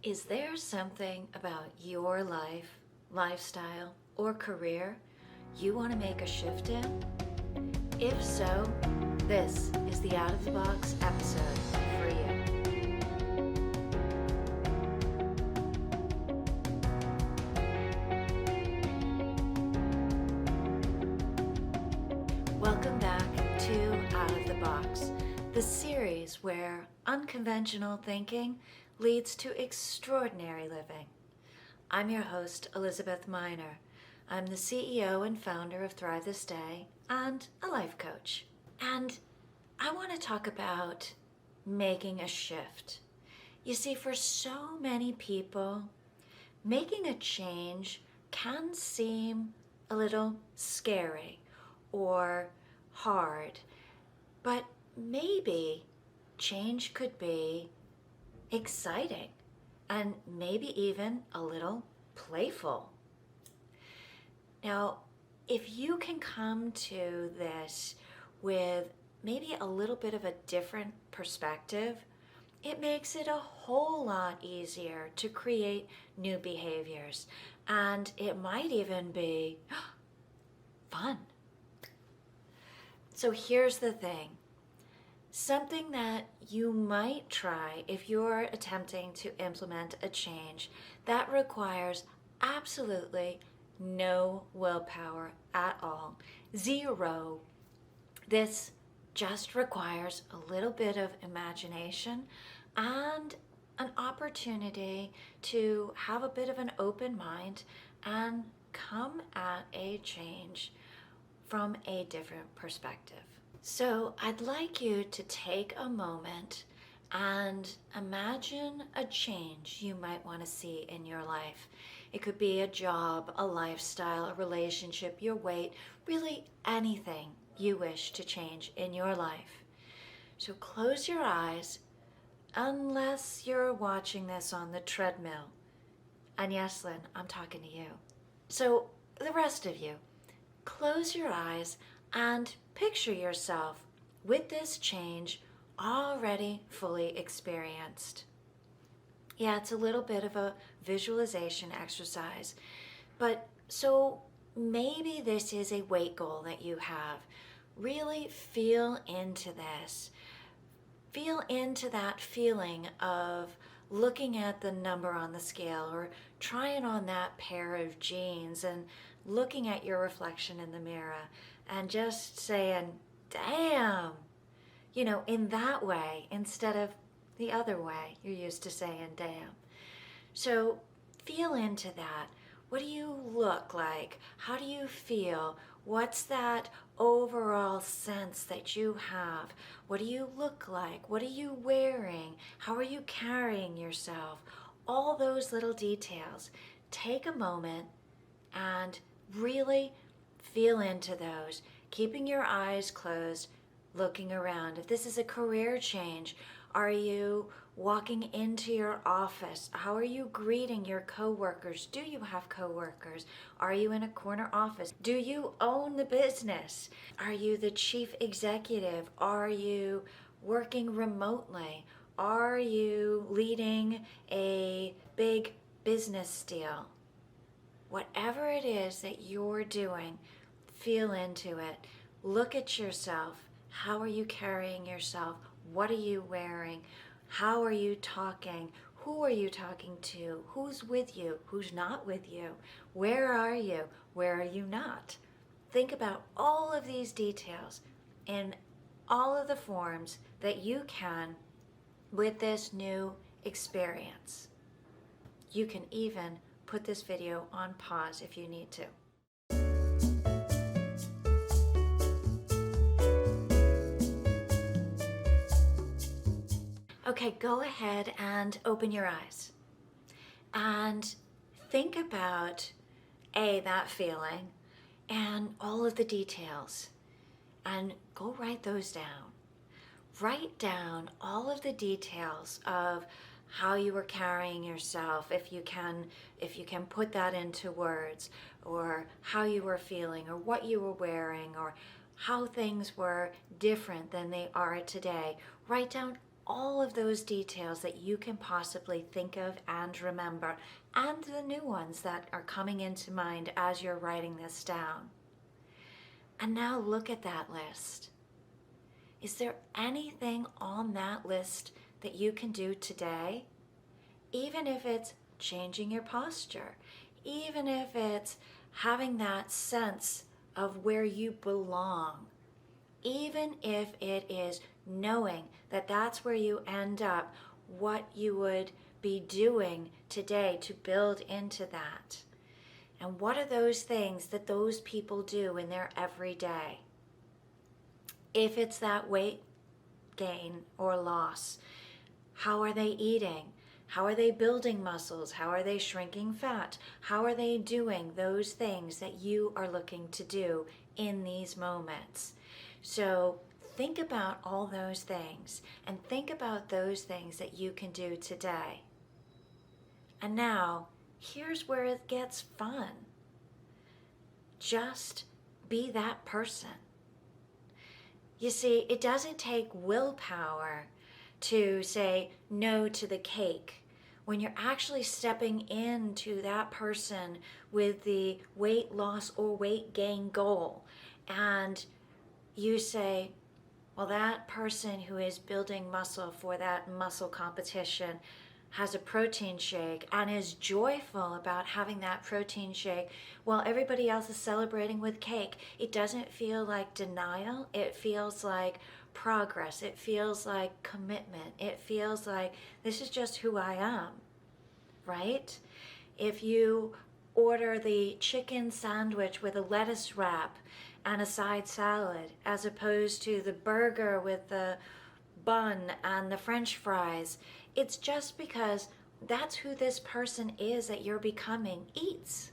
Is there something about your life, lifestyle, or career you want to make a shift in? If so, this is the Out of the Box episode for you. Welcome back to Out of the Box, the series where unconventional thinking leads to extraordinary living. I'm your host, Elizabeth Miner. I'm the CEO and founder of Thrive This Day and a life coach. And I want to talk about making a shift. You see, for so many people, making a change can seem a little scary or hard, but maybe change could be exciting and maybe even a little playful. Now, if you can come to this with maybe a little bit of a different perspective, it makes it a whole lot easier to create new behaviors, and it might even be fun. So here's the thing. Something that you might try if you're attempting to implement a change that requires absolutely no willpower at all. Zero. This just requires a little bit of imagination and an opportunity to have a bit of an open mind and come at a change from a different perspective. So I'd like you to take a moment and imagine a change you might want to see in your life. It could be a job, a lifestyle, a relationship, your weight, really anything you wish to change in your life. So close your eyes, unless you're watching this on the treadmill. And yes, Lynn, I'm talking to you. So the rest of you, close your eyes and picture yourself with this change already fully experienced. Yeah, it's a little bit of a visualization exercise, but so maybe this is a weight goal that you have. Really feel into this. Feel into that feeling of looking at the number on the scale or trying on that pair of jeans and looking at your reflection in the mirror and just saying, damn, in that way instead of the other way you're used to saying damn. So feel into that. What do you look like? How do you feel? What's that overall sense that you have? What do you look like? What are you wearing? How are you carrying yourself? All those little details. Take a moment and really feel into those, keeping your eyes closed, looking around. If this is a career change, are you walking into your office? How are you greeting your coworkers? Do you have coworkers? Are you in a corner office? Do you own the business? Are you the chief executive? Are you working remotely? Are you leading a big business deal? Whatever it is that you're doing, feel into it. Look at yourself. How are you carrying yourself? What are you wearing? How are you talking? Who are you talking to? Who's with you? Who's not with you? Where are you? Where are you not? Think about all of these details in all of the forms that you can with this new experience. You can even put this video on pause if you need to. Okay, go ahead and open your eyes and think about that feeling and all of the details, and go write those down. Write down all of the details of how you were carrying yourself, if you can put that into words, or how you were feeling, or what you were wearing, or how things were different than they are today. Write down all of those details that you can possibly think of and remember, and the new ones that are coming into mind as you're writing this down. And now look at that list. Is there anything on that list that you can do today? Even if it's changing your posture, even if it's having that sense of where you belong, even if it is knowing that that's where you end up, what you would be doing today to build into that. And what are those things that those people do in their everyday? If it's that weight gain or loss, how are they eating? How are they building muscles? How are they shrinking fat? How are they doing those things that you are looking to do in these moments? So think about all those things, and think about those things that you can do today. And now, here's where it gets fun. Just be that person. You see, it doesn't take willpower to say no to the cake when you're actually stepping into that person with the weight loss or weight gain goal. And you say, well, that person who is building muscle for that muscle competition has a protein shake and is joyful about having that protein shake while everybody else is celebrating with cake. It doesn't feel like denial. It feels like progress. It feels like commitment. It feels like this is just who I am, right? If you order the chicken sandwich with a lettuce wrap and a side salad as opposed to the burger with the bun and the French fries, it's just because that's who this person is that you're becoming eats.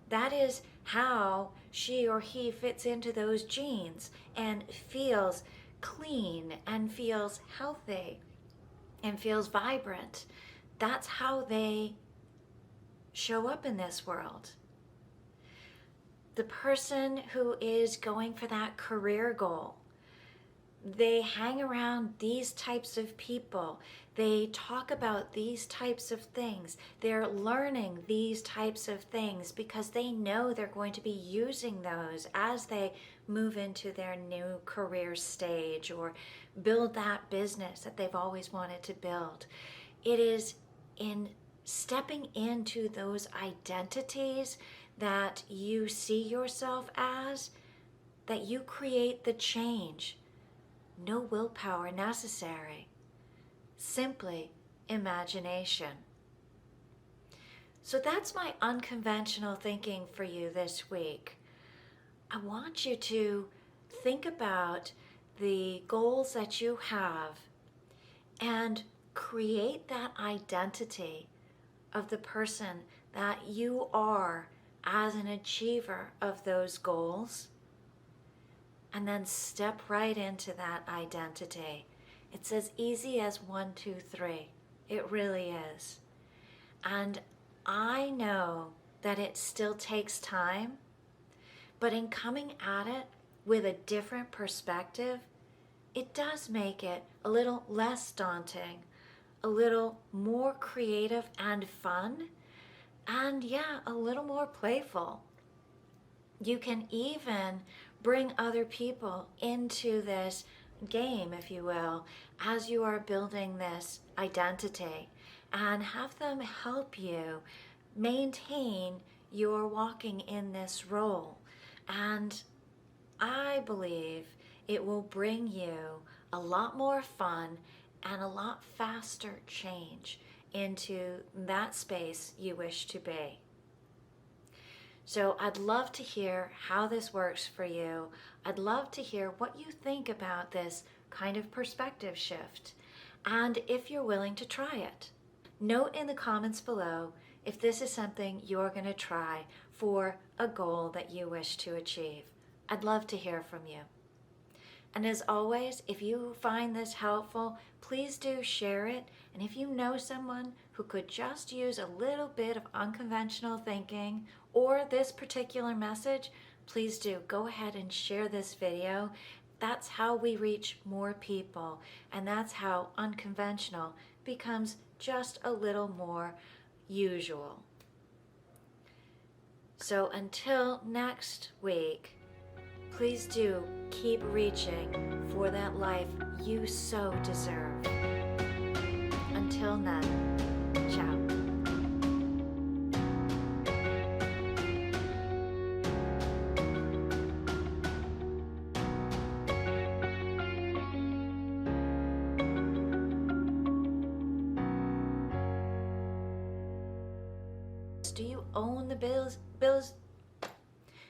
That is how she or he fits into those jeans and feels clean and feels healthy and feels vibrant. That's how they show up in this world. The person who is going for that career goal, they hang around these types of people. They talk about these types of things. They're learning these types of things because they know they're going to be using those as they move into their new career stage or build that business that they've always wanted to build. It is in stepping into those identities that you see yourself as that you create the change. No willpower necessary, simply imagination. So that's my unconventional thinking for you this week. I want you to think about the goals that you have and create that identity of the person that you are as an achiever of those goals. And then step right into that identity. It's as easy as 1, 2, 3. It really is. And I know that it still takes time, but in coming at it with a different perspective, it does make it a little less daunting, a little more creative and fun, and a little more playful. You can even bring other people into this game, if you will, as you are building this identity, and have them help you maintain your walking in this role. And I believe it will bring you a lot more fun and a lot faster change into that space you wish to be. So I'd love to hear how this works for you. I'd love to hear what you think about this kind of perspective shift, and if you're willing to try it. Note in the comments below if this is something you're going to try for a goal that you wish to achieve. I'd love to hear from you. And as always, if you find this helpful, please do share it. And if you know someone who could just use a little bit of unconventional thinking or this particular message, please do go ahead and share this video That's how we reach more people, and that's how unconventional becomes just a little more usual. So until next week, please do keep reaching for that life you so deserve. Until then, ciao. Do you own the bills?